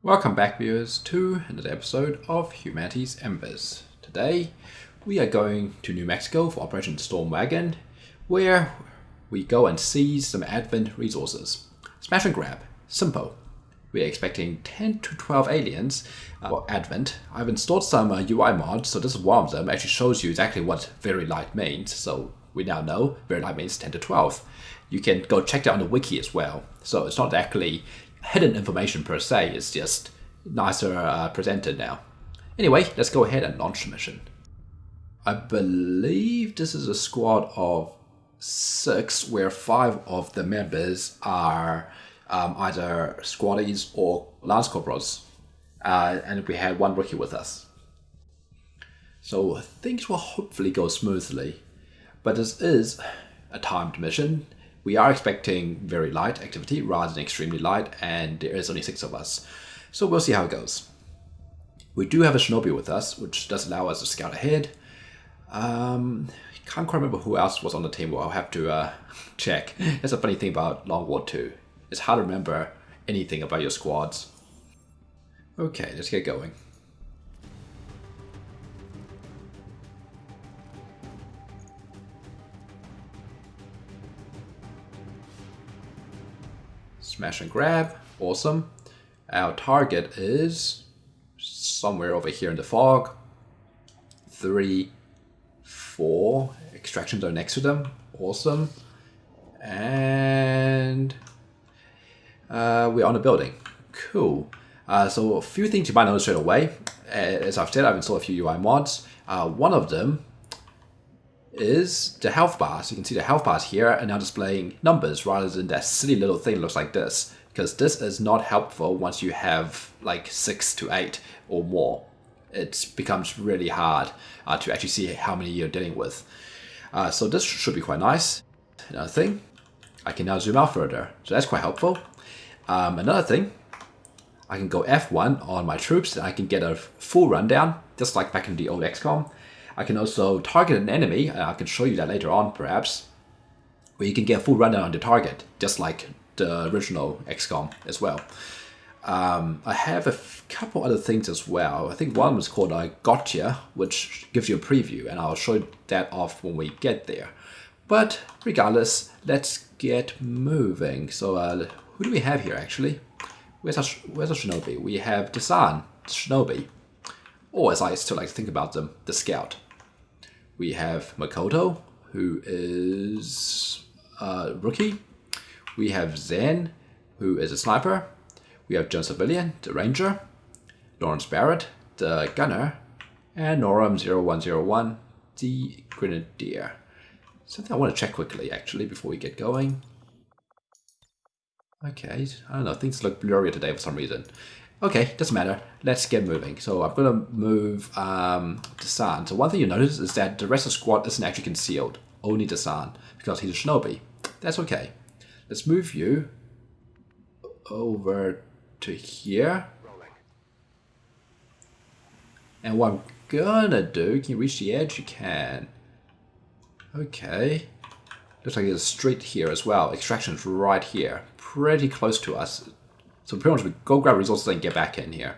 Welcome back, viewers, to another episode of Humanity's Embers. Today, we are going to New Mexico for Operation Stormwagon, where we go and seize some Advent resources. Smash and grab. Simple. We are expecting 10 to 12 aliens for Advent. I've installed some UI mods, so this is one of them. Actually shows you exactly what very light means. So we now know very light means 10 to 12. You can go check that on the wiki as well. So it's not actually hidden information per se, it's just nicer presented now. Anyway, let's go ahead and launch the mission. I believe this is a squad of 6 where 5 of the members are either squaddies or lance corporals, and we had 1 rookie with us. So things will hopefully go smoothly, but this is a timed mission. We are expecting very light activity rather than extremely light, and there is only 6 of us. So we'll see how it goes. We do have a shinobi with us, which does allow us to scout ahead. Can't quite remember who else was on the team, but I'll have to check. That's a funny thing about Long War 2. It's hard to remember anything about your squads. Okay, let's get going. Smash and grab, awesome. Our target is somewhere over here in the fog. 3, 4 extraction zone next to them, awesome. And we're on a building, cool. So a few things you might notice straight away. As I've said, I've installed a few UI mods. One of them is the health bars. You can see the health bars here are now displaying numbers rather than that silly little thing that looks like this, because this is not helpful once you have like 6 to 8 or more. It becomes really hard to actually see how many you're dealing with. So this should be quite nice. Another thing, I can now zoom out further, so that's quite helpful. Another thing, I can go F1 on my troops and I can get a full rundown, just like back in the old Xcom. I can also target an enemy, and I can show you that later on perhaps, where you can get a full rundown on the target, just like the original Xcom as well. I have a couple other things as well. I think one was called Gotcha, which gives you a preview, and I'll show that off when we get there. But regardless, let's get moving. So who do we have here actually? Where's our shinobi? We have Desan, shinobi. Or as I still like to think about them, the scout. We have Makoto, who is a rookie. We have Zen, who is a sniper. We have John Civilian, the ranger. Lawrence Barrett, the gunner. And Noram 0101, the grenadier. Something I want to check quickly, actually, before we get going. Okay, I don't know, things look blurrier today for some reason. Okay, doesn't matter. Let's get moving. So I'm going to move Desan. So one thing you notice is that the rest of the squad isn't actually concealed. Only Desan, because he's a shinobi. That's okay. Let's move you over to here. And what I'm gonna do, can you reach the edge? You can. Okay. Looks like there's a street here as well. Extraction's right here. Pretty close to us. So pretty much we go grab resources and get back in here.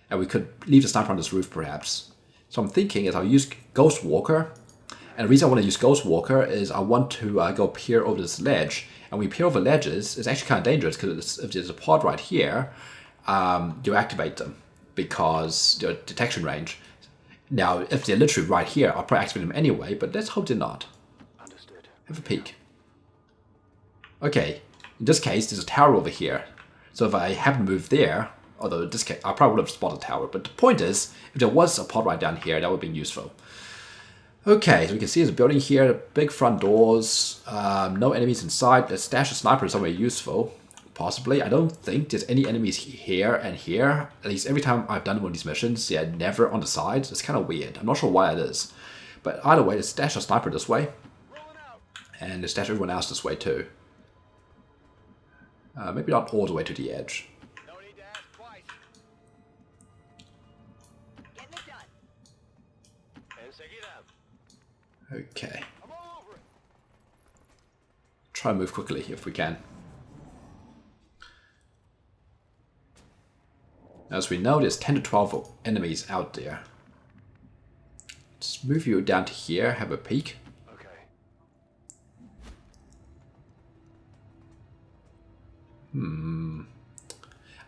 And we could leave the sniper on this roof perhaps. So I'm thinking is I'll use Ghost Walker. And the reason I want to use Ghost Walker is I want to go peer over this ledge. And when we peer over ledges, it's actually kind of dangerous because if there's a pod right here, you activate them because their detection range. Now, if they're literally right here, I'll probably activate them anyway, but let's hope they're not. Understood. Have a peek. Okay, in this case, there's a tower over here. So if I happen to move there, although in this case, I probably would have spotted a tower, but the point is, if there was a pod right down here, that would have been useful. Okay, so we can see there's a building here, big front doors, no enemies inside. Let's stash a sniper somewhere useful, possibly. I don't think there's any enemies here and here. At least every time I've done one of these missions, they're never on the sides. It's kind of weird. I'm not sure why it is. But either way, let's stash a sniper this way. And let's stash everyone else this way too. Maybe not all the way to the edge. No need to ask twice. Getting it done. Enseguida. Okay. I'm all over it. Try and move quickly if we can. As we know, there's 10 to 12 enemies out there. Let's move you down to here, have a peek. Okay.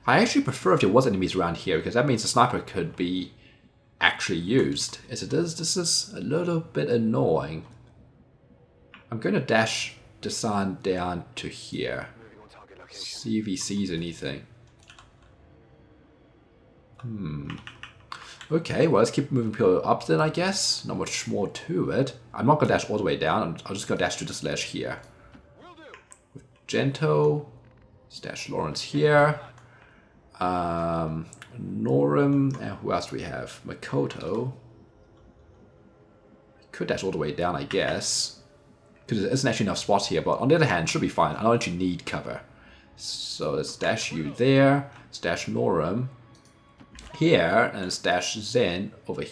I actually prefer if there was enemies around here, because that means the sniper could be actually used. As it is, this is a little bit annoying. I'm going to dash Desan down to here. Moving on target location. See if he sees anything. Okay, well, let's keep moving people up then, I guess. Not much more to it. I'm not going to dash all the way down. I'm just going to dash to this ledge here. Will do. With Gento. Let's dash Lawrence here. Norum. And who else do we have? Makoto. Could dash all the way down, I guess. Because there isn't actually enough spots here. But on the other hand, should be fine. I don't actually need cover. So let's dash you there. Let's dash Norum here, and let's dash Zen over here.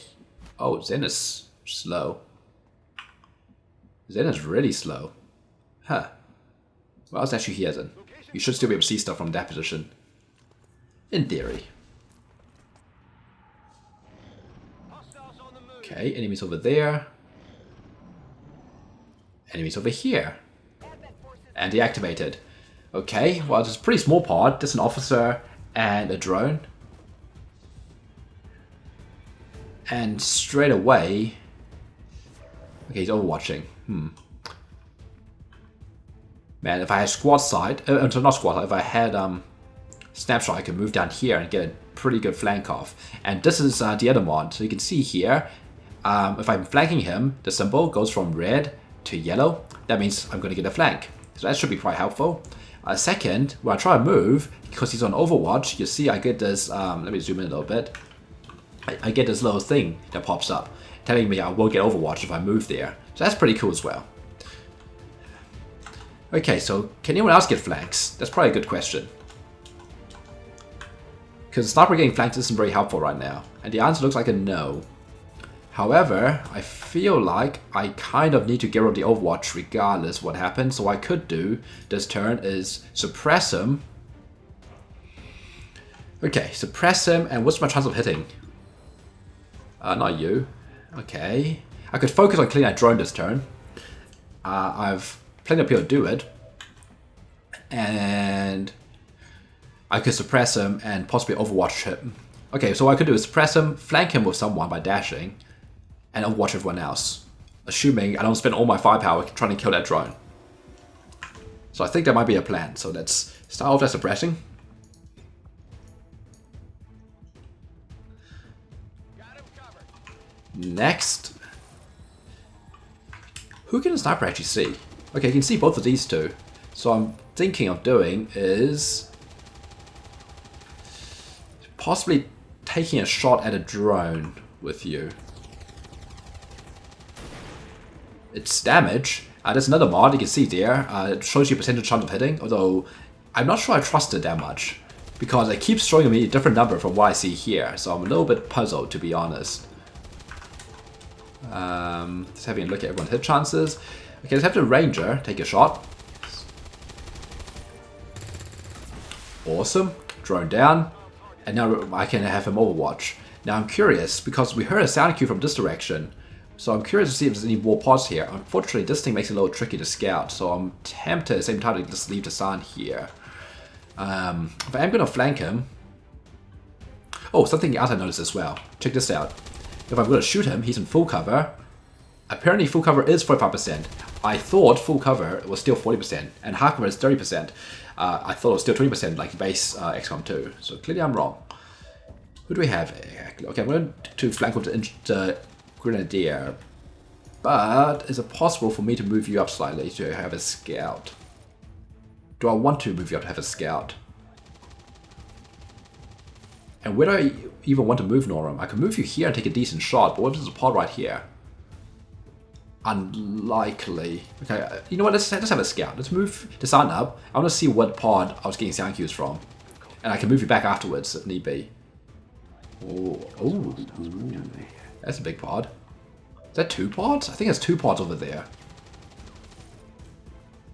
Oh, Zen is slow. Zen is really slow. Huh. Well, let's dash you here then. You should still be able to see stuff from that position. In theory. Hostiles on the move. Okay, enemies over there. Enemies over here. And deactivated. Okay, well, it's a pretty small pod. There's an officer and a drone. And straight away... Okay, he's overwatching. Man, if I had squad sight... not squad sight, if I had snapshot, I could move down here and get a pretty good flank off. And this is the other mod. So you can see here, if I'm flanking him, the symbol goes from red to yellow. That means I'm going to get a flank. So that should be quite helpful. Second, when I try to move, because he's on Overwatch, you see I get this... let me zoom in a little bit. I get this little thing that pops up telling me I will get Overwatch if I move there. So that's pretty cool as well. Okay, so can anyone else get flanks? That's probably a good question. Because the sniper getting flanks isn't very helpful right now. And the answer looks like a no. However, I feel like I kind of need to get rid of the Overwatch regardless what happens. So what I could do this turn is suppress him. Okay, suppress him, and what's my chance of hitting? Not you. Okay. I could focus on killing that drone this turn. I've plenty of people to do it. And I could suppress him and possibly Overwatch him. Okay, so what I could do is suppress him, flank him with someone by dashing, and Overwatch everyone else. Assuming I don't spend all my firepower trying to kill that drone. So I think that might be a plan. So let's start off that suppressing. Next, who can a sniper actually see? Okay, you can see both of these two. So I'm thinking of doing is possibly taking a shot at a drone with you. It's damage. There's another mod you can see there. It shows you percentage chance of hitting, although I'm not sure I trust it that much because it keeps showing me a different number from what I see here. So I'm a little bit puzzled, to be honest. Just having a look at everyone's hit chances. Okay, let's have the ranger take a shot. Awesome. Drone down. And now I can have him Overwatch. Now I'm curious, because we heard a sound cue from this direction. So I'm curious to see if there's any more pods here. Unfortunately, this thing makes it a little tricky to scout. So I'm tempted at the same time to just leave the sound here. If I am going to flank him... Oh, something else I noticed as well. Check this out. If I'm going to shoot him, he's in full cover. Apparently full cover is 45%. I thought full cover was still 40%. And half cover is 30%. I thought it was still 20% like base Xcom 2. So clearly I'm wrong. Who do we have? Okay, I'm going to flank with the Grenadier. But is it possible for me to move you up slightly to have a scout? Do I want to move you up to have a scout? And where do I even want to move Norum? I can move you here and take a decent shot, but what if there's a pod right here? Unlikely. Okay, you know what? Let's have a scout. Let's move the sun up. I want to see what pod I was getting sound cues from. And I can move you back afterwards if need be. Oh, ooh. That's a big pod. Is that 2 pods? I think there's 2 pods over there.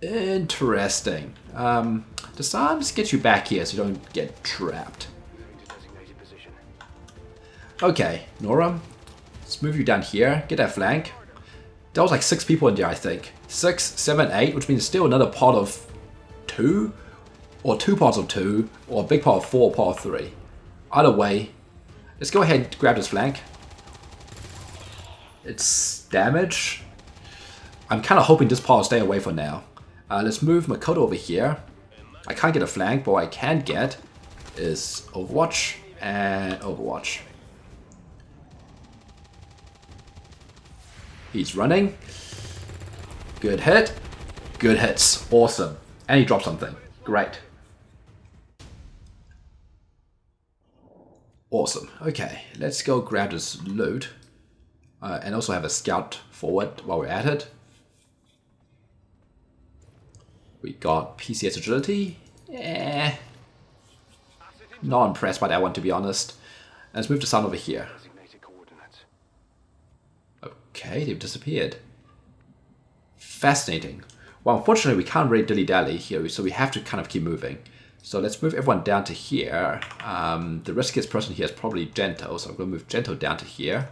Interesting. The sun just gets you back here so you don't get trapped. Okay, Nora, let's move you down here. Get that flank. There was like 6 people in there, I think. 6, 7, 8, which means still another part of 2, or 2 parts of 2, or a big part of 4, part of 3. Either way, let's go ahead and grab this flank. It's damage. I'm kind of hoping this part will stay away for now. Let's move Makoto over here. I can't get a flank, but what I can get is Overwatch and Overwatch. He's running. Good hit. Good hits. Awesome. And he dropped something. Great. Awesome. Okay, let's go grab this loot. And also have a scout forward while we're at it. We got PCS agility. Not impressed by that one, to be honest. Let's move the sun over here. Okay, they've disappeared. Fascinating. Well, unfortunately, we can't really dilly-dally here, so we have to kind of keep moving. So let's move everyone down to here. The riskiest person here is probably Gento, so I'm going to move Gento down to here.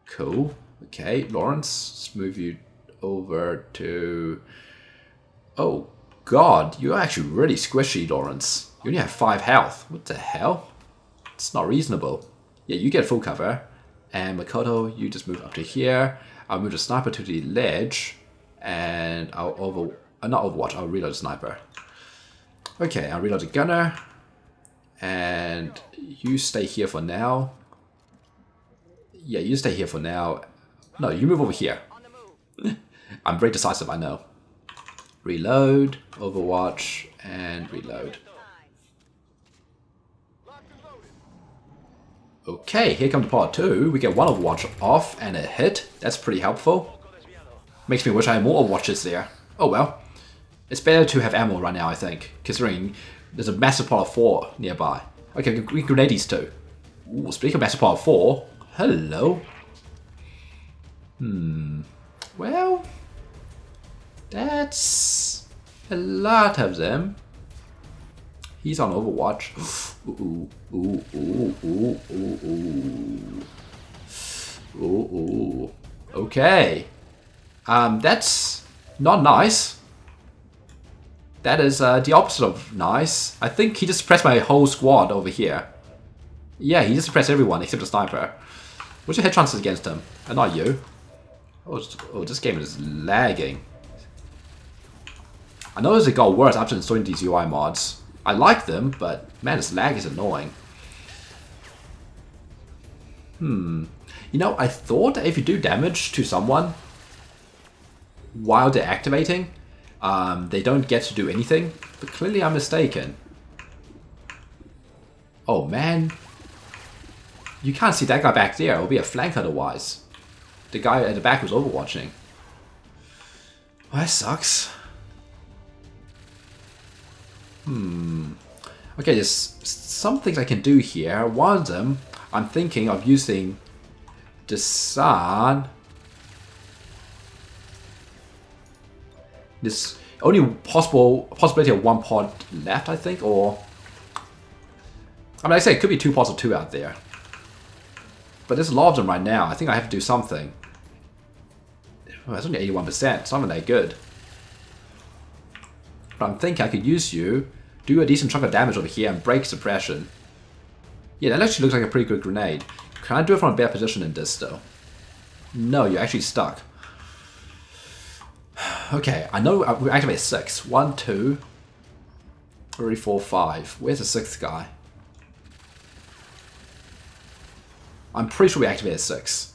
Cool. Okay, Lawrence, let's move you over to... Oh, God, you're actually really squishy, Lawrence. You only have 5 health. What the hell? It's not reasonable. Yeah, you get full cover. And Makoto, you just move up to here. I'll move the sniper to the ledge. And I'll not Overwatch, I'll reload the sniper. Okay, I'll reload the gunner. And you stay here for now. Yeah, you stay here for now. No, you move over here. I'm very decisive, I know. Reload, Overwatch, and reload. Okay, here comes part 2. We get one Overwatch off and a hit. That's pretty helpful. Makes me wish I had more Overwatches there. Oh well. It's better to have ammo right now, I think, considering there's a massive part of 4 nearby. Okay, we can grenade these two. Ooh, speaking of massive part of 4, hello. Well, that's a lot of them. He's on Overwatch. Ooh, ooh, ooh, ooh, ooh, ooh. Ooh, ooh. Okay. That's not nice. That is the opposite of nice. I think he just suppressed my whole squad over here. Yeah, he just suppressed everyone except the sniper. What's your hit chances against him? And not you. Oh, this game is lagging. I noticed it got worse after installing these UI mods. I like them, but man, this lag is annoying. You know, I thought that if you do damage to someone while they're activating, they don't get to do anything, but clearly I'm mistaken. Oh man. You can't see that guy back there, it'll be a flank otherwise. The guy at the back was overwatching. Well, that sucks. Okay, there's some things I can do here. One of them, I'm thinking of using the sun. This only possibility of 1 pod left, I think, or I mean, I say it could be 2 pods of 2 out there, but there's a lot of them right now. I think I have to do something. Well, it's only 81%. It's not that good. But I'm thinking I could use you, do a decent chunk of damage over here, and break suppression. Yeah, that actually looks like a pretty good grenade. Can I do it from a better position than this, though? No, you're actually stuck. Okay, I know we activate 6. 1, 2, 3, 4, 5. Where's the 6th guy? I'm pretty sure we activated 6.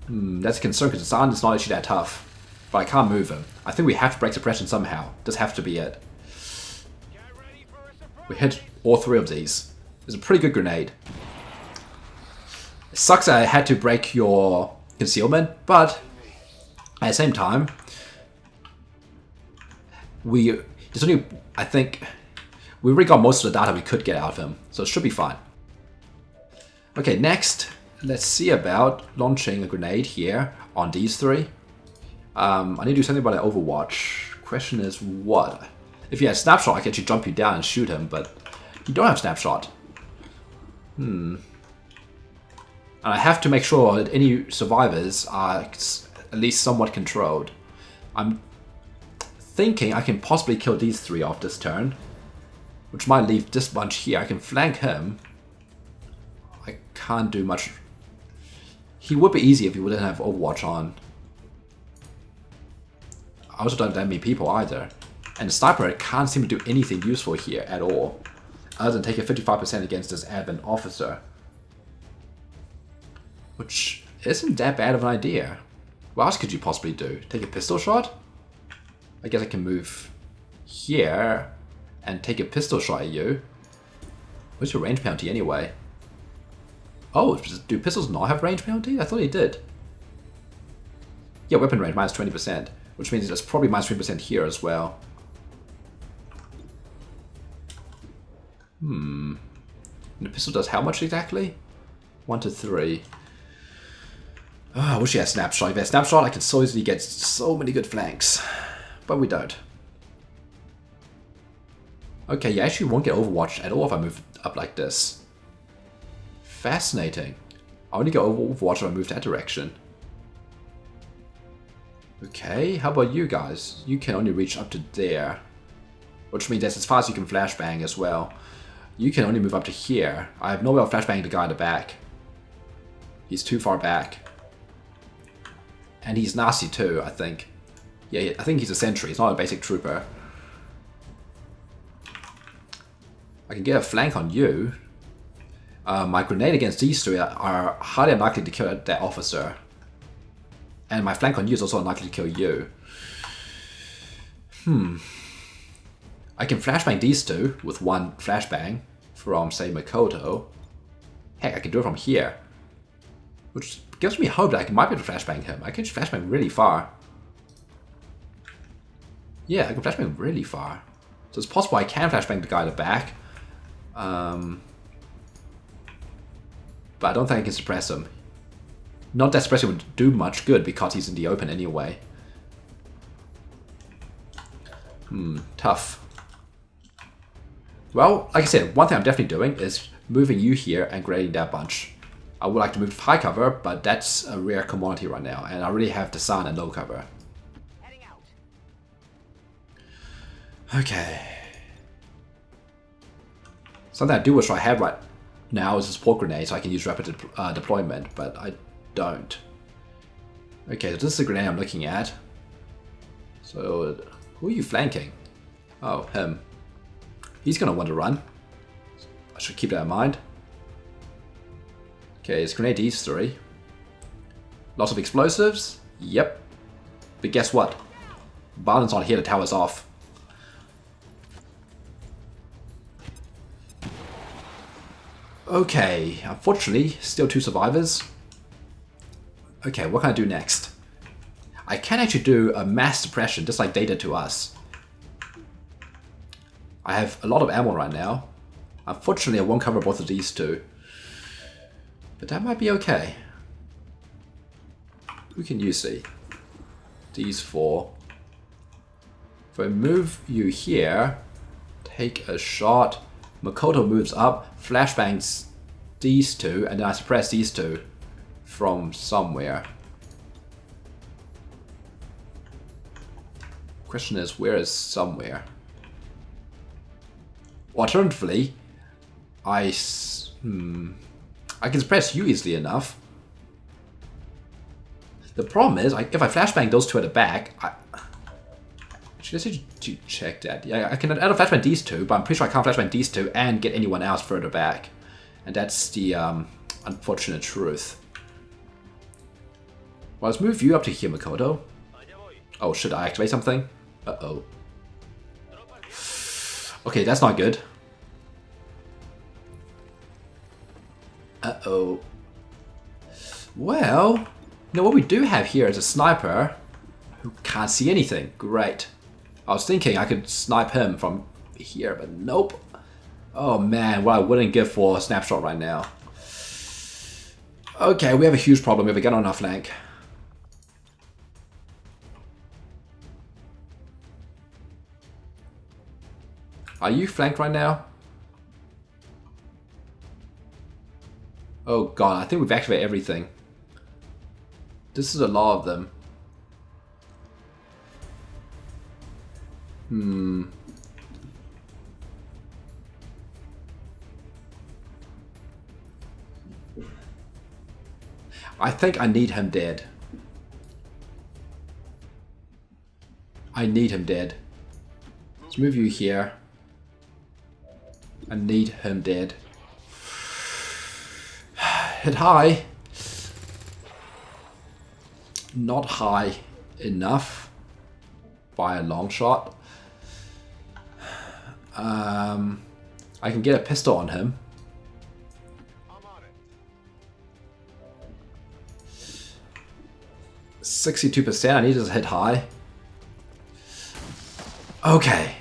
That's a concern because the Zan is not actually that tough. But I can't move him. I think we have to break suppression somehow. This has to be it. We hit all 3 of these. It's a pretty good grenade. It sucks that I had to break your concealment, but at the same time, I think we already got most of the data we could get out of him, so it should be fine. Okay, next, let's see about launching a grenade here on these 3. I need to do something about an Overwatch. Question is what? If you had snapshot, I could actually jump you down and shoot him, but you don't have snapshot. And I have to make sure that any survivors are at least somewhat controlled. I'm thinking I can possibly kill these 3 off this turn, which might leave this bunch here. I can flank him. I can't do much. He would be easy if he wouldn't have Overwatch on. I also don't have that many people either. And the sniper can't seem to do anything useful here at all, other than take a 55% against this admin officer. Which isn't that bad of an idea. What else could you possibly do? Take a pistol shot? I guess I can move here and take a pistol shot at you. What's your range penalty anyway? Oh, do pistols not have range penalty? I thought they did. Yeah, weapon range, minus 20%. Which means there's probably minus 3% here as well. And the pistol does how much exactly? 1 to 3. Oh, I wish he had snapshot. If he had snapshot, I could so easily get so many good flanks. But we don't. Okay, you actually won't get Overwatch at all if I move up like this. Fascinating. I only get Overwatch if I move that direction. Okay, how about you guys? You can only reach up to there. Which means that's as far as you can flashbang as well. You can only move up to here. I have no way of flashbanging the guy in the back. He's too far back. And he's nasty too, I think. Yeah, I think he's a sentry. He's not a basic trooper. I can get a flank on you. My grenade against these 3 are highly unlikely to kill that officer. And my flank on you is also unlikely to kill you. I can flashbang these 2 with 1 flashbang from, say, Makoto. Heck, I can do it from here. Which gives me hope that I might be able to flashbang him. I can flashbang really far. Yeah, I can flashbang really far. So it's possible I can flashbang the guy in the back. But I don't think I can suppress him. Not that suppressing would do much good because he's in the open anyway. Tough. Well, like I said, one thing I'm definitely doing is moving you here and grading that bunch. I would like to move to high cover, but that's a rare commodity right now, and I already have the sun and low cover. Heading out. Okay. Something I do wish I had right now is a support grenade, so I can use rapid deployment, but I don't. Okay, so this is the grenade I'm looking at. So, who are you flanking? Oh, him. He's gonna want to run. I should keep that in mind. Okay, it's grenade these 3. Lots of explosives? Yep. But guess what? Violence on here to tower us off. Okay, unfortunately, still 2 survivors. Okay, what can I do next? I can actually do a mass suppression, just like they did to us. I have a lot of ammo right now. Unfortunately, I won't cover both of these 2. But that might be okay. We can use these 4. If I move you here, take a shot. Makoto moves up, flashbangs these 2, and then I suppress these 2 from somewhere. Question is, where is somewhere? Alternatively, I can suppress you easily enough. The problem is, if I flashbang those 2 at the back, should I to check that? Yeah, I can add a flashbang these 2, but I'm pretty sure I can't flashbang these 2 and get anyone else further back. And that's the unfortunate truth. Well, let's move you up to here, Makoto. Oh, should I activate something? Uh-oh. Okay, that's not good. Uh-oh. Well, you know what we do have here is a sniper who can't see anything. Great. I was thinking I could snipe him from here, but nope. Oh man, what I wouldn't give for a snapshot right now. Okay, we have a huge problem. We have a gun on our flank. Are you flanked right now? Oh god, I think we've activated everything. This is a lot of them. I think I need him dead. I need him dead. Let's move you here. I need him dead. Hit high. Not high enough by a long shot. I can get a pistol on him. I'm on it. 62%. I need to hit high. Okay.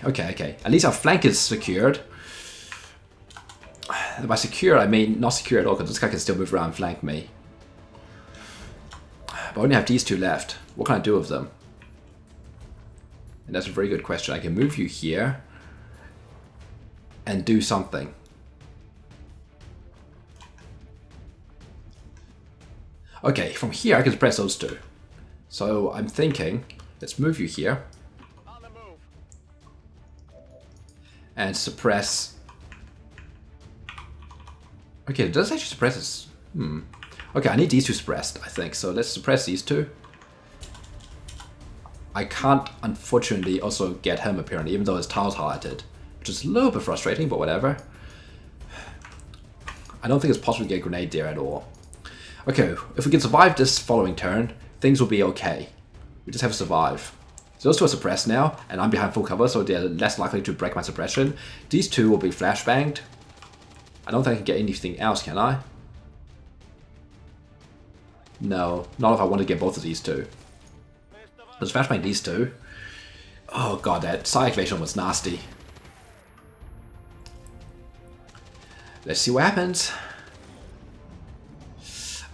At least our flank is secured. By secure, I mean not secure at all, because this guy can still move around and flank me. But I only have these two left. What can I do with them? And that's a very good question. I can move you here and do something. Okay, from here I can suppress those two. So I'm thinking, let's move you here. On the move. And suppress. Okay, does it actually suppress this? Okay, I need these two suppressed, I think. So let's suppress these two. I can't, unfortunately, also get him apparently, even though his tile's highlighted. Which is a little bit frustrating, but whatever. I don't think it's possible to get a grenade there at all. Okay, if we can survive this following turn, things will be okay. We just have to survive. So those two are suppressed now, and I'm behind full cover, so they're less likely to break my suppression. These two will be flashbanged. I don't think I can get anything else, can I? No, not if I want to get both of these two. Let's flashbang these two. Oh god, that side activation was nasty. Let's see what happens.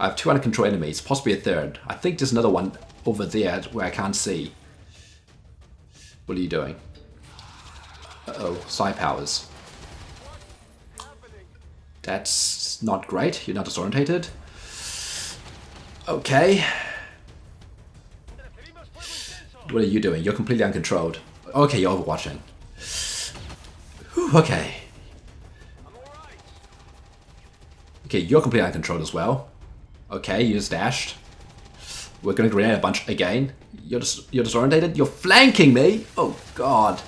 I have two under control enemies, possibly a third. I think there's another one over there where I can't see. What are you doing? Uh-oh, psi powers. That's not great. You're not disorientated. Okay. What are you doing? You're completely uncontrolled. Okay, you're overwatching. Whew, okay. Okay, you're completely uncontrolled as well. Okay, you just dashed. We're gonna grenade a bunch again. You're disorientated. You're flanking me. Oh god.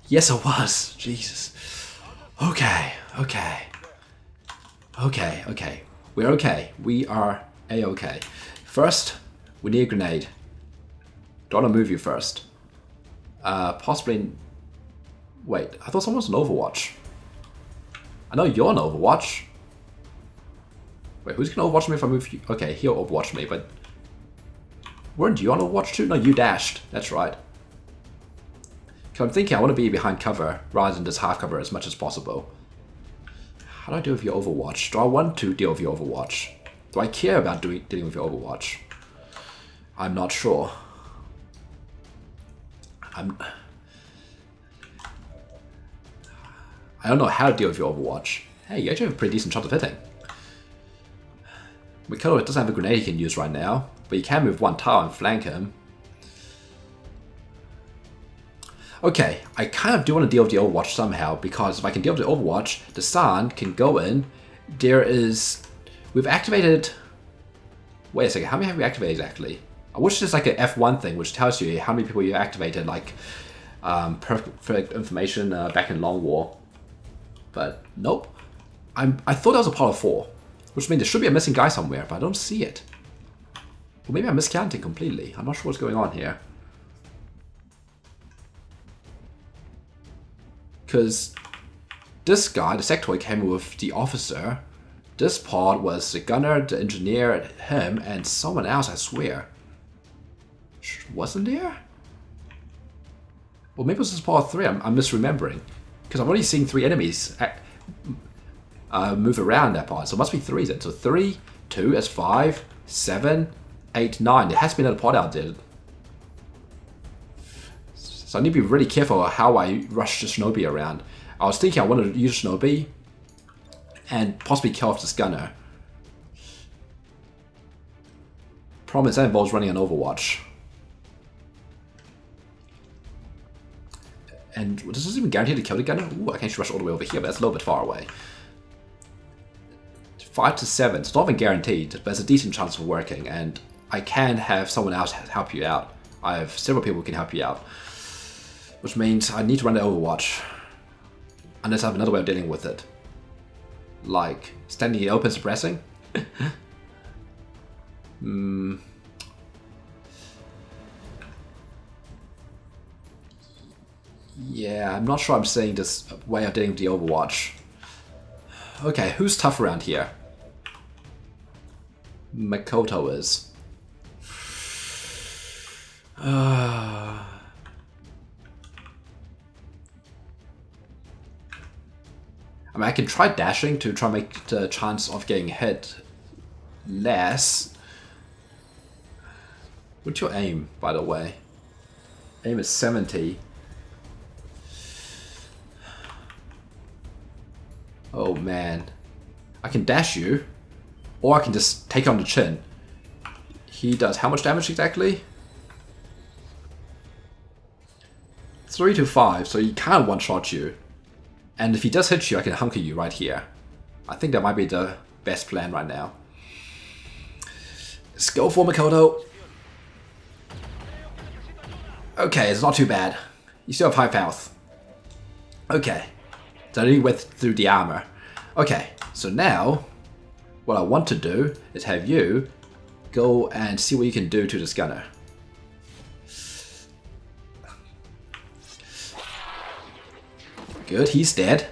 Yes, I was. Jesus. Okay. We're okay. We are a-okay. First, we need a grenade. Do I want to move you first? Possibly. Wait, I thought someone was an Overwatch. I know you're an Overwatch. Wait, who's gonna Overwatch me if I move you? Okay, he'll Overwatch me, but weren't you on Overwatch too? No, you dashed. That's right. Because I'm thinking I want to be behind cover rather than just half cover as much as possible. How do I deal with your Overwatch? Do I want to deal with your Overwatch? Do I care about dealing with your Overwatch? I'm not sure. I don't know how to deal with your Overwatch. Hey, you actually have a pretty decent shot of hitting. Mikado doesn't have a grenade he can use right now, but he can move one tile and flank him. Okay, I kind of do want to deal with the Overwatch somehow, because if I can deal with the Overwatch, the San can go in. There is... We've activated... Wait a second, how many have we activated exactly? I wish there's like an F1 thing which tells you how many people you activated, like perfect information back in Long War. But nope. I thought that was a part of 4, which means there should be a missing guy somewhere, but I don't see it. Or maybe I'm miscounting completely. I'm not sure what's going on here. Because this guy, the sectoid, came with the officer. This part was the gunner, the engineer, him, and someone else, I swear. Wasn't there? Well, maybe it was just part 3. I'm misremembering. Because I'm only seeing 3 enemies move around that part. So it must be 3 then. So 3, 2, that's 5, 7, 8, 9. There has to be another part out there. So I need to be really careful how I rush the Shinobi around. I was thinking I wanted to use Shinobi and possibly kill off this gunner. Problem is that involves running an Overwatch. And does this even guarantee to kill the gunner? Ooh, I can actually rush all the way over here, but that's a little bit far away. 5 to 7, it's not even guaranteed, but there's a decent chance of working, and I can have someone else help you out. I have several people who can help you out. Which means I need to run the Overwatch. Unless I have another way of dealing with it. Like, standing in the open suppressing? Yeah, I'm not sure I'm saying this way of dealing with the Overwatch. Okay, who's tough around here? Makoto is. I mean, I can try dashing to try and make the chance of getting hit less. What's your aim, by the way? Aim is 70. Oh man. I can dash you, or I can just take on the chin. He does how much damage exactly? 3 to 5, so he can't one-shot you. And if he does hit you, I can hunker you right here. I think that might be the best plan right now. Let's go for Makoto. Okay, it's not too bad. You still have high health. Okay. So he went through the armor. Okay, so now what I want to do is have you go and see what you can do to this gunner. Good, he's dead.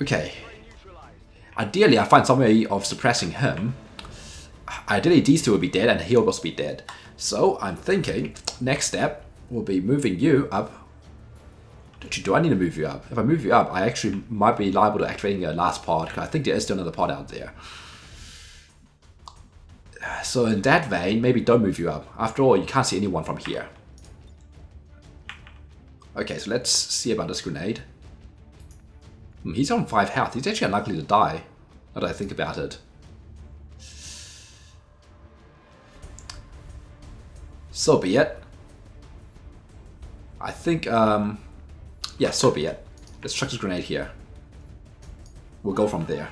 Okay. Ideally, I find some way of suppressing him. Ideally, these two will be dead and he'll also be dead. So, I'm thinking, next step will be moving you up. Actually, do I need to move you up? If I move you up, I actually might be liable to activating a last pod, because I think there is still another pod out there. So in that vein, maybe don't move you up. After all, you can't see anyone from here. Okay, so let's see about this grenade. He's on 5 health. He's actually unlikely to die, now that I think about it. So be it. I think, yeah, so be it. Let's chuck this grenade here. We'll go from there.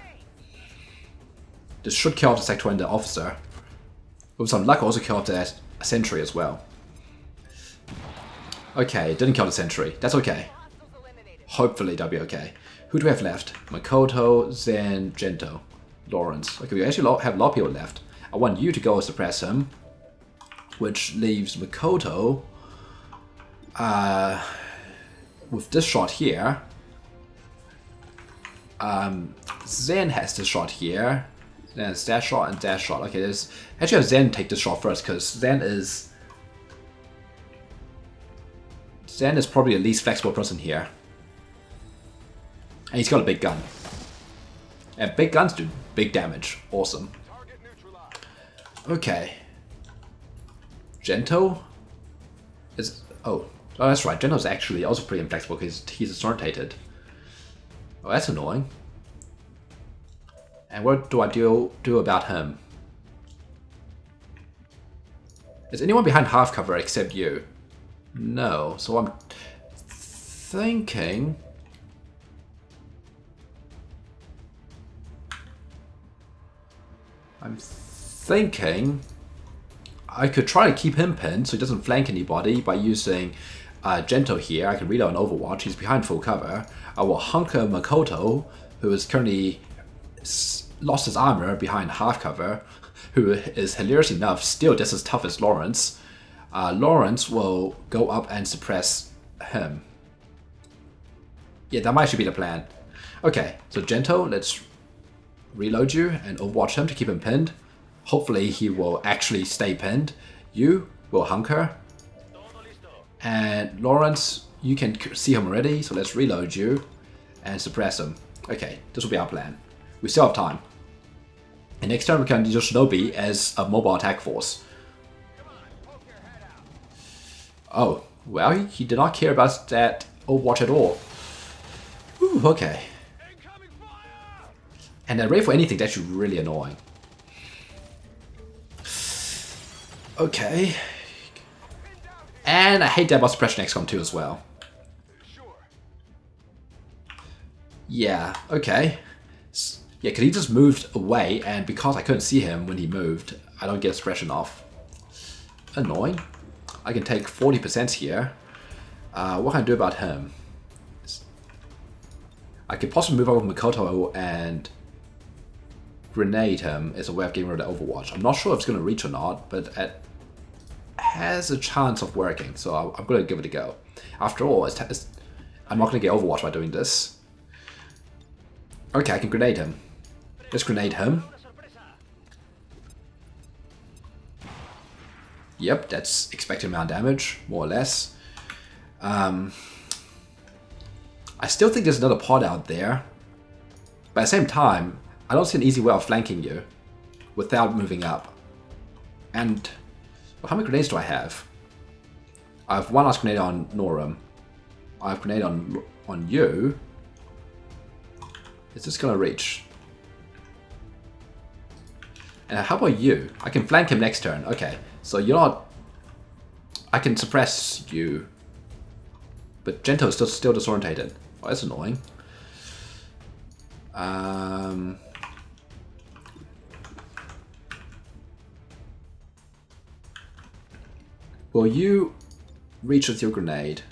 This should kill off the sector and the officer. With some luck, also kill off the sentry as well. Okay, didn't kill the sentry. That's okay. Hopefully that'll be okay. Who do we have left? Makoto, Zen, Gento, Lawrence. Okay, we actually have a lot of people left. I want you to go suppress him, which leaves Makoto with this shot here. Zen has this shot here. Then it's that shot and that shot. Okay, there's actually have Zen take this shot first, because Zen is probably the least flexible person here. And he's got a big gun. And big guns do big damage. Awesome. Okay. Gento is... Oh, that's right. Gento's actually also pretty inflexible because he's disorientated. Oh, that's annoying. And what do I do about him? Is anyone behind half cover except you? No. So I'm thinking... I could try to keep him pinned so he doesn't flank anybody by using Gento here. I can reload an Overwatch. He's behind full cover. I will hunker Makoto, who is currently lost his armor behind half cover, who is hilarious enough still just as tough as Lawrence. Lawrence will go up and suppress him. Yeah, that might actually be the plan. Okay, so Gento, let's reload you and Overwatch him to keep him pinned. Hopefully he will actually stay pinned. You will hunker. And Lawrence, you can see him already, so let's reload you and suppress him. Okay, this will be our plan. We still have time. And next time we can use Shinobi as a mobile attack force. Oh, well, he did not care about that Overwatch at all. Ooh, okay. Incoming fire! And that rate for anything, that's actually really annoying. Okay. And I hate that about suppression XCOM 2 as well. Sure. Yeah, okay. Yeah, because he just moved away, and because I couldn't see him when he moved, I don't get suppression off. Annoying. I can take 40% here. What can I do about him? I could possibly move over Mikoto and grenade him as a way of getting rid of the Overwatch. I'm not sure if it's going to reach or not, but it has a chance of working, so I'm going to give it a go. After all, I'm not going to get Overwatch by doing this. Okay, I can grenade him. Let's grenade him. Yep, that's expected amount of damage, more or less. I still think there's another pod out there. But at the same time, I don't see an easy way of flanking you without moving up. And well, how many grenades do I have? I have one last grenade on Norum. I have a grenade on you. Is this gonna reach? And how about you? I can flank him next turn. Okay, so you're not... I can suppress you. But Gento is still disorientated. Oh, that's annoying. Will you reach with your grenade?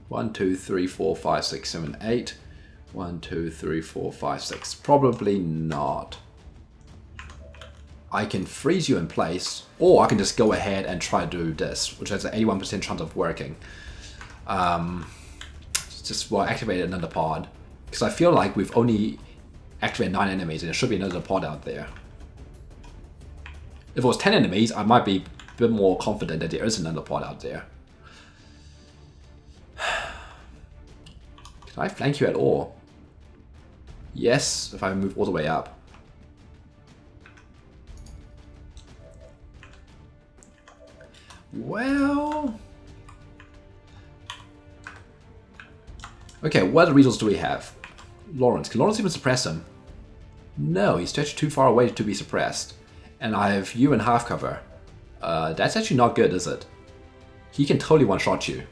1, 2, 3, 4, 5, 6, 7, 8. 1, 2, 3, 4, 5, 6. Probably not. I can freeze you in place, or I can just go ahead and try to do this, which has an 81% chance of working. Just well, activate another pod, because I feel like we've only activated 9 enemies, and there should be another pod out there. If it was 10 enemies, I might be a bit more confident that there is another pod out there. Can I flank you at all? Yes, if I move all the way up. Well... Okay, what resources do we have? Lawrence. Can Lawrence even suppress him? No, he's stretched too far away to be suppressed. And I have you in half cover. That's actually not good, is it? He can totally one-shot you.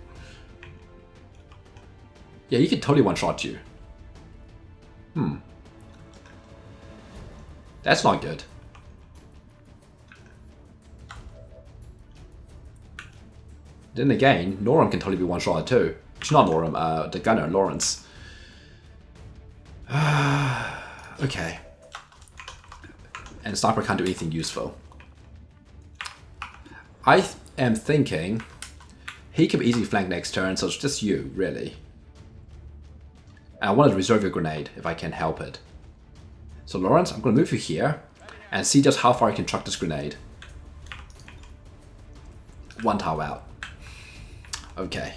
Yeah, he can totally one-shot you. That's not good. Then again, Norum can totally be one-shot too. It's not Norum, the gunner, Lawrence. Okay. And Sniper can't do anything useful. I am thinking he can easily flank next turn, so it's just you, really. And I want to reserve your grenade if I can help it. So Lawrence, I'm going to move you here and see just how far I can chuck this grenade. 1 tower out. Okay.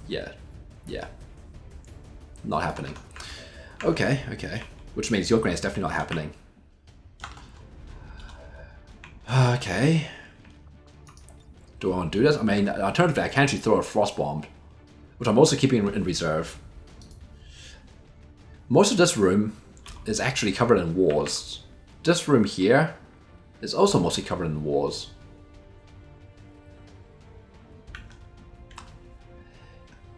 Yeah. Not happening. Okay. Which means your grenade's definitely not happening. Okay. Do I want to do this? I mean, alternatively, I can actually throw a frost bomb, which I'm also keeping in reserve. Most of this room is actually covered in walls. This room here is also mostly covered in walls.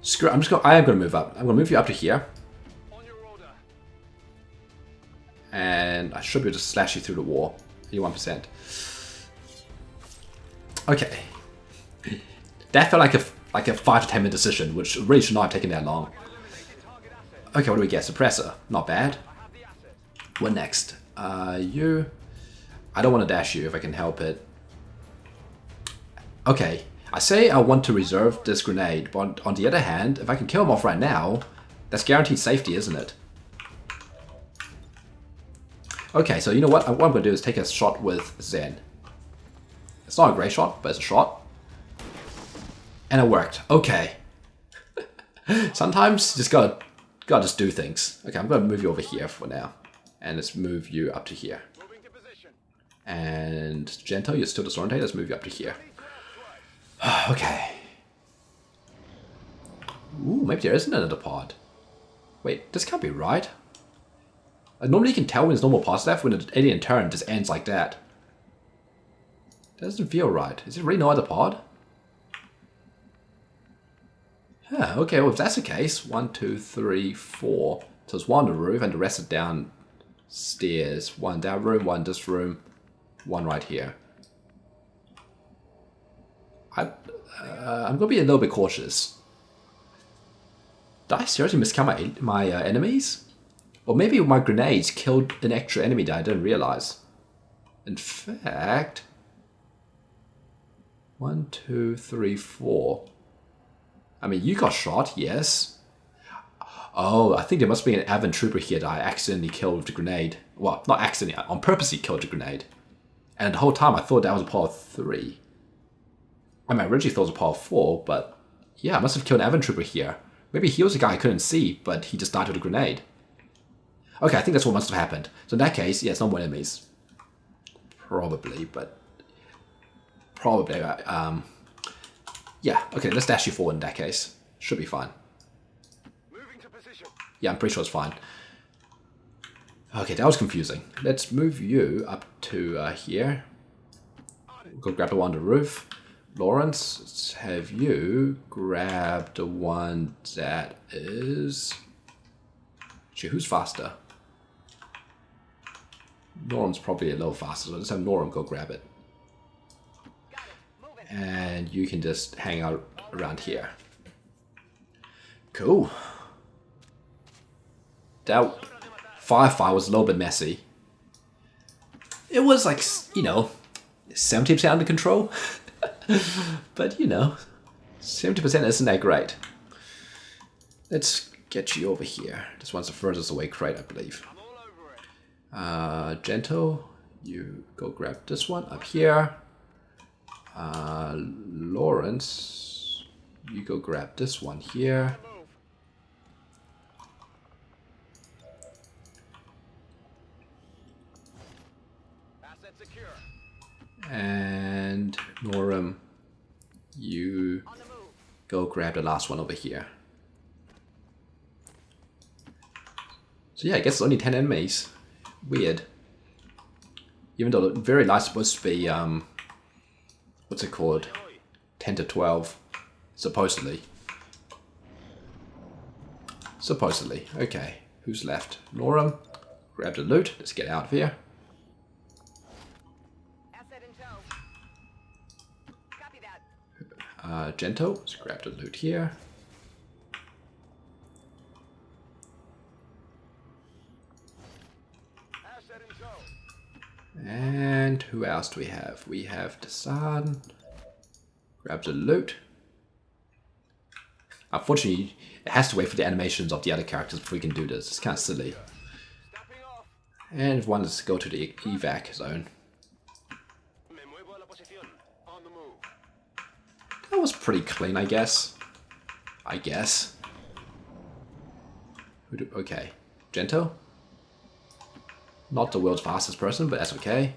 Screw it, I am going to move up. I'm going to move you up to here. On your order. And I should be able to slash you through the wall. 81%. Okay. That felt like a 5 to 10 minute decision, which really should not have taken that long. Okay, what do we get? Suppressor. Not bad. What next? You. I don't want to dash you if I can help it. Okay. I say I want to reserve this grenade, but on the other hand, if I can kill him off right now, that's guaranteed safety, isn't it? Okay, so you know what? What I'm going to do is take a shot with Zen. It's not a great shot, but it's a shot. And it worked. Okay. Sometimes you just gotta just do things. Okay, I'm going to move you over here for now. And let's move you up to here. Moving to position. And Gento, you're still disorientated. Let's move you up to here. Okay. Ooh, maybe there isn't another pod. Wait, this can't be right. Normally you can tell when there's normal pods left when the alien turn just ends like that. That doesn't feel right. Is it really no other pod? Huh, okay, well if that's the case, 1, 2, 3, 4. So it's one on the roof and the rest are downstairs. One down room, one this room, one right here. I'm gonna be a little bit cautious. Did I seriously miscount my enemies? Or maybe my grenades killed an extra enemy that I didn't realize. In fact... 1, 2, 3, 4. I mean, you got shot, yes. Oh, I think there must be an Avon Trooper here that I accidentally killed with the grenade. Well, not accidentally, on purposely killed the grenade. And the whole time I thought that was a power 3. I mean, I originally thought it was a power 4, but... Yeah, I must have killed an Avon Trooper here. Maybe he was the guy I couldn't see, but he just died with a grenade. Okay, I think that's what must have happened. So in that case, yeah, it's not more enemies. Probably, but... Probably, yeah, okay, let's dash you forward in that case. Should be fine. Moving to position. Yeah, I'm pretty sure it's fine. Okay, that was confusing. Let's move you up to here. Go grab the one on the roof. Lawrence, let's have you grab the one that is... Actually, who's faster? Norm's probably a little faster, so let's have Norm go grab it. And you can just hang out around here. Cool. That firefight was a little bit messy. It was like, you know, 70% under control. But, you know, 70% isn't that great. Let's get you over here. This one's the furthest away crate, I believe. Gentle, you go grab this one up here. Lawrence, you go grab this one here. Asset secure. And Norum, you go grab the last one over here. So yeah, I guess it's only 10 enemies. Weird. Even though the very last supposed to be what's it called? 10 to 12, supposedly. Supposedly. Okay, who's left? Norum, grab the loot. Let's get out of here. Asset in tow. Copy that. Gento, let's grab the loot here. Asset in tow. And who else do we have? We have Dasan. Grab the loot. Unfortunately, it has to wait for the animations of the other characters before we can do this. It's kind of silly. Stepping off. And one is to go to the evac zone. Me muevo a la posición. On the move. That was pretty clean, I guess. Okay. Gento? Not the world's fastest person, but that's okay.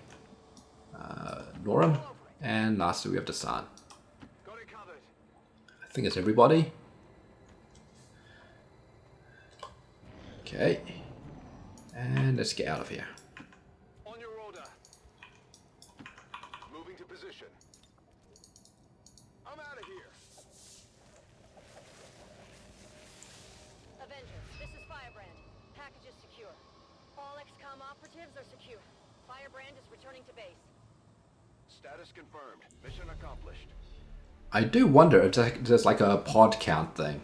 Norum. And lastly, we have Dasan. Got it covered. I think it's everybody. Okay. And let's get out of here. On your order. Moving to position. I'm out of here. Avengers, this is Firebrand. Package is secure. All Xcom operatives are secure. Firebrand is returning to base. Status confirmed. Mission accomplished. I do wonder if there's like a pod count thing.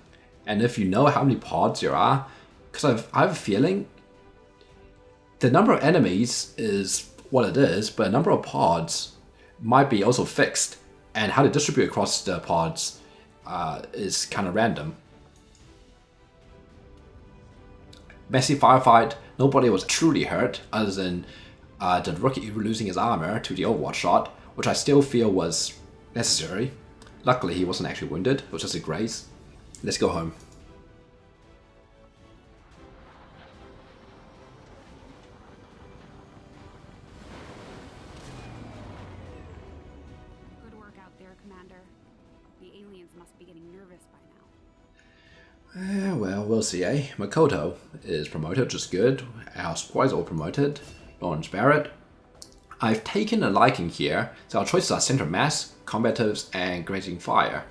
And if you know how many pods there are, because I have a feeling the number of enemies is what it is, but a number of pods might be also fixed. And how to distribute across the pods is kind of random. Messy firefight, nobody was truly hurt, other than the rookie losing his armor to the Overwatch shot, which I still feel was necessary. Luckily, he wasn't actually wounded, it was just a graze. Let's go home. must be getting nervous by now. Well, we'll see, eh? Makoto is promoted, which is good. Our squad is all promoted. Lawrence Barrett. I've taken a liking here, so our choices are Center Mass, Combatives, and Grazing Fire.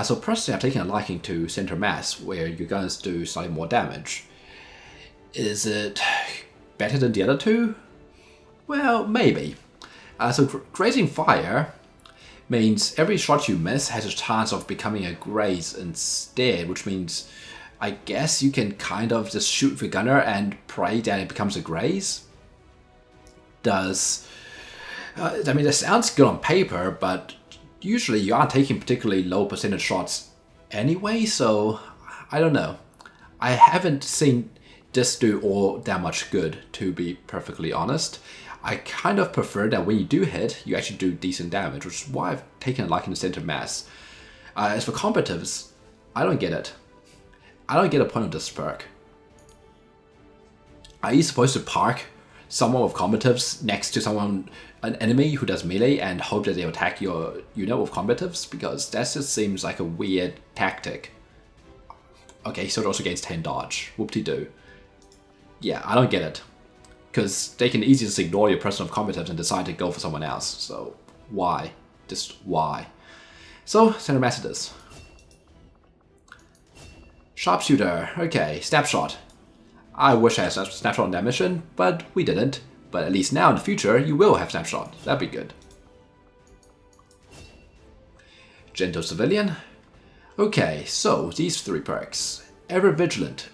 So personally, I've taken a liking to Center Mass, where your guns do slightly more damage. Is it better than the other two? Well, maybe. So Grazing Fire means every shot you miss has a chance of becoming a graze instead, which means I guess you can kind of just shoot with your gunner and pray that it becomes a graze. I mean, it sounds good on paper, but usually you aren't taking particularly low percentage shots anyway, so I don't know. I haven't seen this do all that much good, to be perfectly honest. I kind of prefer that when you do hit, you actually do decent damage, which is why I've taken a liking to Center Mass. As for Combatives, I don't get it. I don't get a point of this perk. Are you supposed to park someone with Combatives next to an enemy who does melee and hope that they attack your unit with Combatives? Because that just seems like a weird tactic. Okay, so it also gains 10 dodge. Whoop-de-doo. Yeah, I don't get it. Because they can easily just ignore your person with Combatives and decide to go for someone else. So, why? Just why? So, Center Mass it is. Sharpshooter. Okay, Snapshot. I wish I had Snapshot on that mission, but we didn't. But at least now in the future, you will have Snapshot. That'd be good. Gentle Civilian. Okay, so these three perks. Ever Vigilant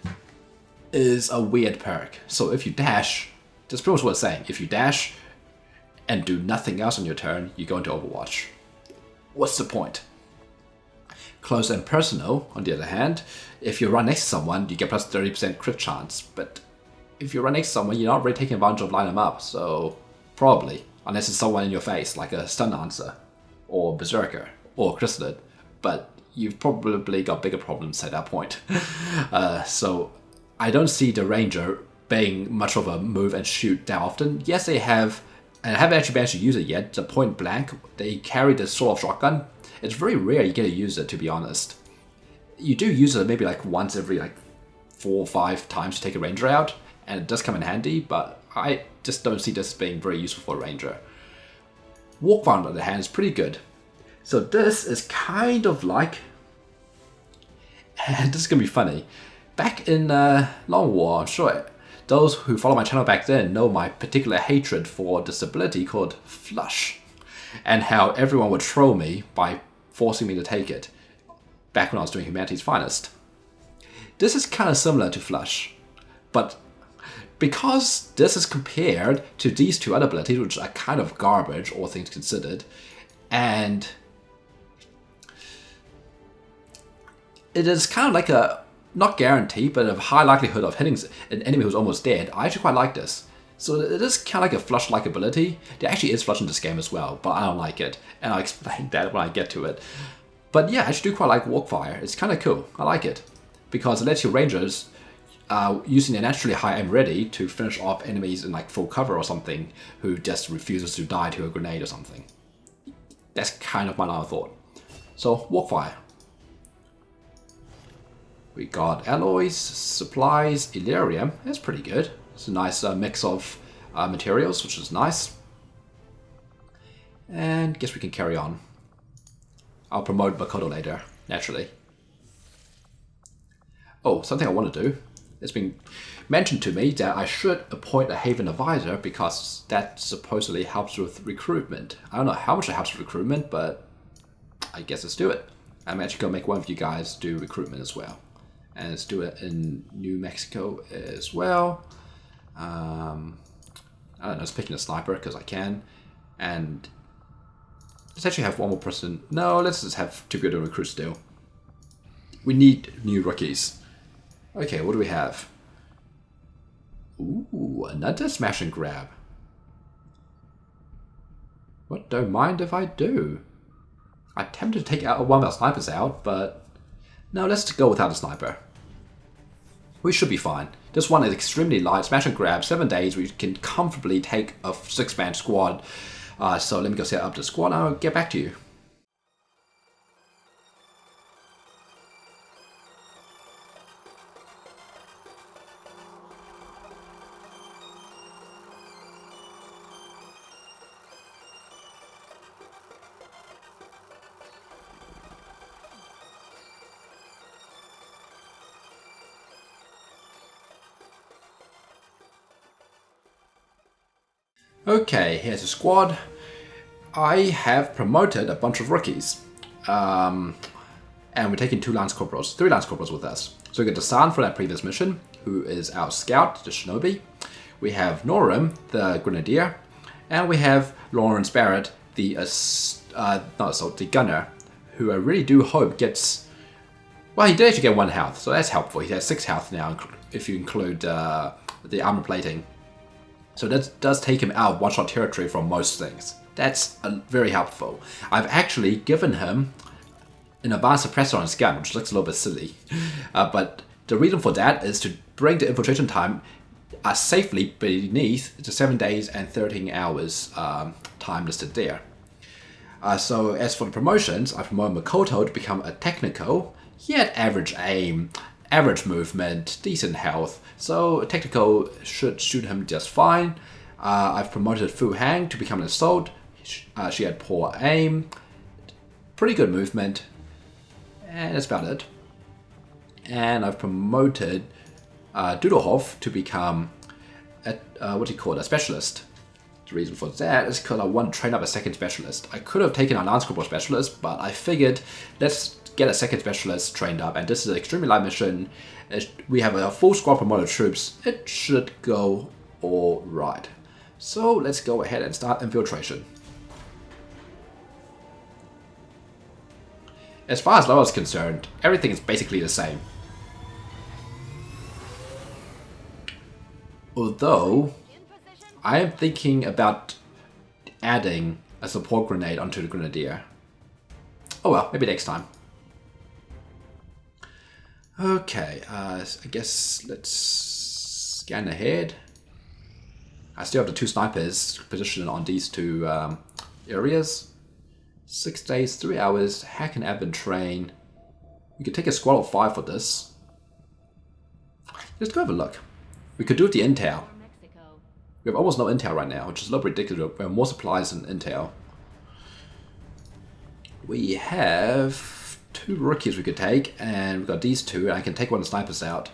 is a weird perk. So if you dash, that's pretty much what it's saying. If you dash and do nothing else on your turn, you go into Overwatch. What's the point? Close and Personal, on the other hand, if you run next to someone, you get plus 30% crit chance. But if you run next to someone, you're not really taking advantage of line them up, so probably. Unless it's someone in your face, like a Stun Answer, or Berserker, or Chrysalid. But you've probably got bigger problems at that point. So I don't see the Ranger being much of a move and shoot that often. Yes, they have, and I haven't actually managed to use it yet, the Point Blank. They carry the sort of shotgun. It's very rare you get to use it, to be honest. You do use it maybe like once every 4 or 5 times to take a Ranger out, and it does come in handy, but I just don't see this being very useful for a Ranger. Walkfire, on the other hand, is pretty good. So this is kind of like, and this is going to be funny, back in Long War, I'm sure those who follow my channel back then know my particular hatred for this ability called Flush, and how everyone would troll me by forcing me to take it, back when I was doing Humanity's Finest. This is kind of similar to Flush, but because this is compared to these two other abilities, which are kind of garbage, all things considered, and it is kind of like a, not guarantee, but a high likelihood of hitting an enemy who's almost dead. I actually quite like this. So it is kind of like a Flush-like ability. There actually is Flush in this game as well, but I don't like it, and I'll explain that when I get to it. But yeah, I actually do quite like Walkfire. It's kind of cool. I like it, because it lets your Rangers, using their naturally high aim ready, to finish off enemies in full cover or something, who just refuses to die to a grenade or something. That's kind of my line of thought. So, Walkfire. We got alloys, supplies, Illyrium. That's pretty good. It's a nice mix of materials, which is nice. And guess we can carry on. I'll promote Makoto later, naturally. Oh, something I want to do. It's been mentioned to me that I should appoint a Haven Advisor because that supposedly helps with recruitment. I don't know how much it helps with recruitment, but I guess let's do it. I'm actually going to make one of you guys do recruitment as well. And let's do it in New Mexico as well. I don't know, let's pick a sniper because I can. And let's actually have one more person. No, let's just have 2 people to recruit still. We need new rookies. Okay, what do we have? Ooh, another smash and grab. What, don't mind if I do. I attempted to take out one of our snipers out, but no, let's go without a sniper. We should be fine. This one is extremely light, smash and grab, 7 days, we can comfortably take a 6-man squad. So let me go set up the squad and I'll get back to you. Okay, here's a squad. I have promoted a bunch of rookies. And we're taking 3 Lance Corporals with us. So we get Dasan for that previous mission, who is our scout, the Shinobi. We have Norim, the Grenadier. And we have Lawrence Barrett, the gunner, who I really do hope gets... Well, he did actually get 1 health, so that's helpful. He has 6 health now, if you include the armor plating. So that does take him out of one-shot territory from most things. That's very helpful. I've actually given him an advanced suppressor on his gun, which looks a little bit silly. But the reason for that is to bring the infiltration time safely beneath the 7 days and 13 hours time listed there. So as for the promotions, I promoted Makoto to become a technical. He had average aim, average movement, decent health, so a technical should shoot him just fine. I've promoted Fu Hang to become an assault. She had poor aim, pretty good movement, and that's about it. And I've promoted Doodlehoff to become a specialist. The reason for that is because I want to train up a second specialist. I could have taken a Lance Corporal specialist, but I figured let's get a second specialist trained up, and this is an extremely light mission. We have a full squad promoted troops. It should go all right. So let's go ahead and start infiltration. As far as level is concerned, everything is basically the same. Although, I am thinking about adding a support grenade onto the Grenadier. Oh well, maybe next time. Okay, I guess let's scan ahead. I still have the 2 snipers positioned on these 2 areas. 6 days, 3 hours, hack and admin train. We could take a squad of 5 for this. Let's go have a look. We could do with the intel. We have almost no intel right now, which is a little ridiculous. We have more supplies than intel. We have 2 rookies we could take, and we've got these 2, and I can take one of the snipers out.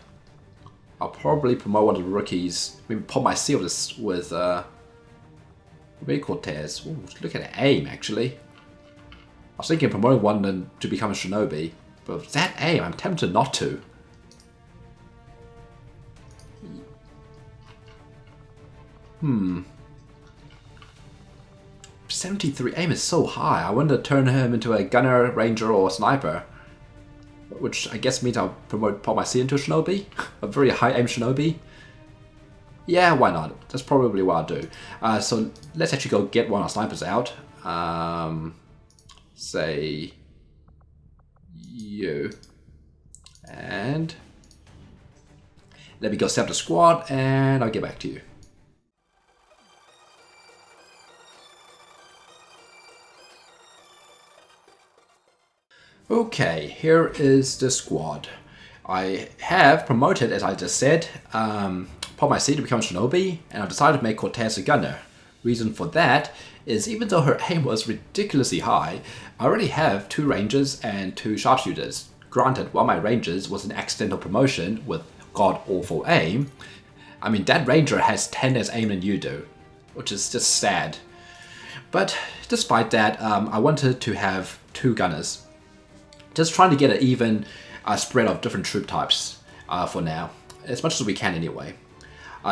I'll probably promote one of the rookies. Maybe pop my seal with maybe Cortez. Ooh, look at the aim, actually. I was thinking of promoting one to become a Shinobi, but with that aim, I'm tempted not to. 73 aim is so high. I want to turn him into a gunner, ranger, or sniper. Which I guess means I'll pop my C into a Shinobi. A very high aim Shinobi. Yeah, why not? That's probably what I'll do. So let's actually go get one of our snipers out. Say you. And let me go set up the squad, and I'll get back to you. Okay, here is the squad. I have promoted, as I just said, pop my C to become a Shinobi, and I've decided to make Cortez a gunner. Reason for that is even though her aim was ridiculously high, I already have 2 rangers and 2 sharpshooters. Granted, while my rangers was an accidental promotion with god-awful aim, I mean that ranger has 10 as aim than you do, which is just sad. But despite that, I wanted to have 2 gunners. Just trying to get an even spread of different troop types for now, as much as we can anyway.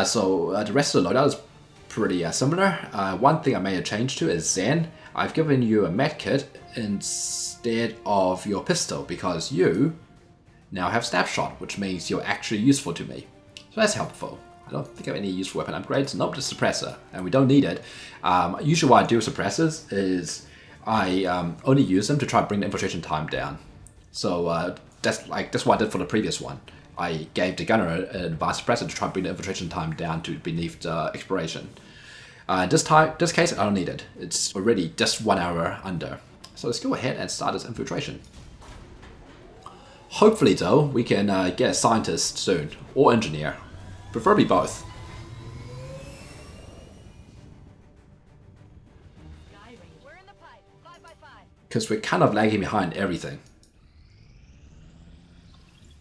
So the rest of the loadout is pretty similar. One thing I made a change to is Zen. I've given you a medkit instead of your pistol because you now have snapshot, which means you're actually useful to me. So that's helpful. I don't think I have any useful weapon upgrades. Nope, just suppressor, and we don't need it. Usually what I do with suppressors is I only use them to try to bring the infiltration time down. So that's what I did for the previous one. I gave the gunner an advanced suppressor to try to bring the infiltration time down to beneath the expiration. This case, I don't need it. It's already just 1 hour under. So let's go ahead and start this infiltration. Hopefully, though, we can get a scientist soon, or engineer. Preferably both. We're in the pipe. 5 by 5. Because we're kind of lagging behind everything.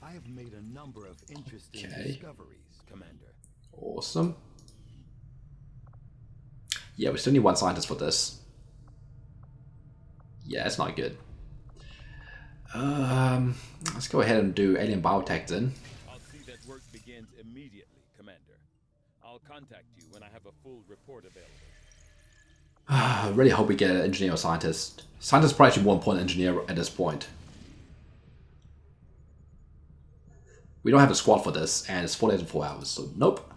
I have made a number of interesting discoveries, Commander. Awesome. Yeah, we still need 1 scientist for this. Yeah, it's not good. Let's go ahead and do alien biotech then. I'll see that work begins immediately, Commander. I'll contact you when I have a full report available. I really hope we get an engineer or scientist. Scientist is probably actually more important than engineer at this point. We don't have a squad for this, and it's 4 days and 4 hours, so nope.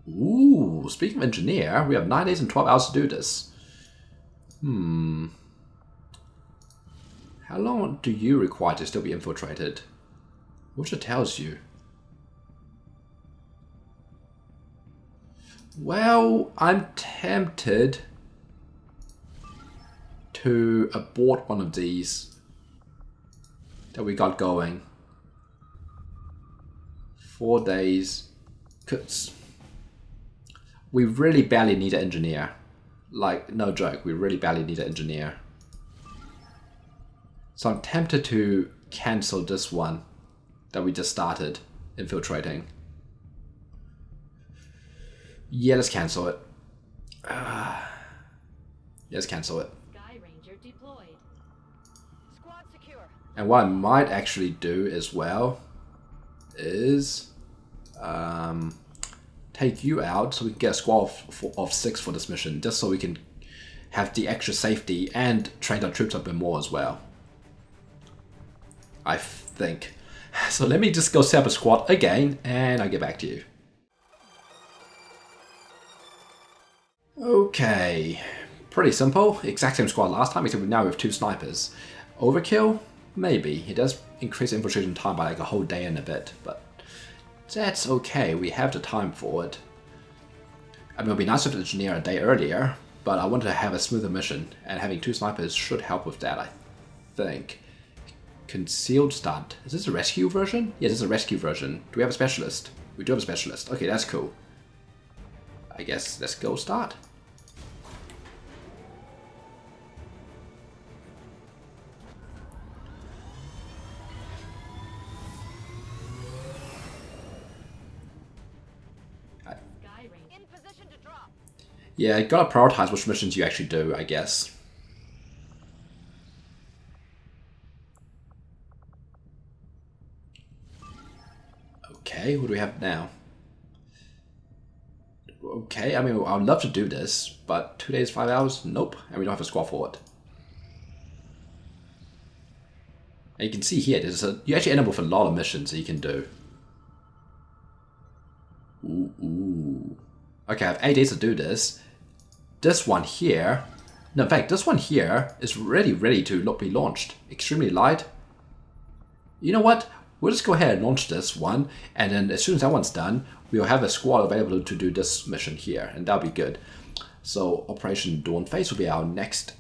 Ooh, speaking of engineer, we have 9 days and 12 hours to do this. How long do you require to still be infiltrated? Which it tells you. Well, I'm tempted to abort one of these that we got going. 4 days. 'Cause we really badly need an engineer. Like, no joke, we really badly need an engineer. So I'm tempted to cancel this one that we just started infiltrating. Yeah, let's cancel it. Let's cancel it. Sky Ranger deployed. Squad secure. And what I might actually do as well is take you out so we can get a squad of 6 for this mission, just so we can have the extra safety and train our troops up a bit more as well. I think. So let me just go set up a squad again and I'll get back to you. Okay, pretty simple. Exact same squad last time, except now we have 2 snipers. Overkill? Maybe. It does increase infiltration time by like a whole day and a bit, but that's okay. We have the time for it. I mean, it would be nice to engineer a day earlier, but I wanted to have a smoother mission, and having 2 snipers should help with that, I think. Concealed stunt. Is this a rescue version? Yeah, this is a rescue version. Do we have a specialist? We do have a specialist. Okay, that's cool. I guess let's go start. In position to drop. Yeah, you gotta prioritize which missions you actually do, I guess. Okay, what do we have now? Okay, I mean, I would love to do this, but 2 days, 5 hours? Nope, and we don't have a squad for it. And you can see here, you actually end up with a lot of missions that you can do. Ooh. Okay, I have 8 days to do this. This one here, no, in fact, this one here is ready to be launched. Extremely light. You know what? We'll just go ahead and launch this one, and then as soon as that one's done, we'll have a squad available to do this mission here, and that'll be good. So Operation Dawnface will be our next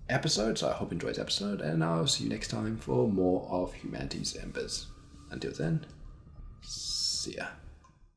episode, so I hope you enjoyed this episode, and I'll see you next time for more of Humanity's Embers. Until then, see ya.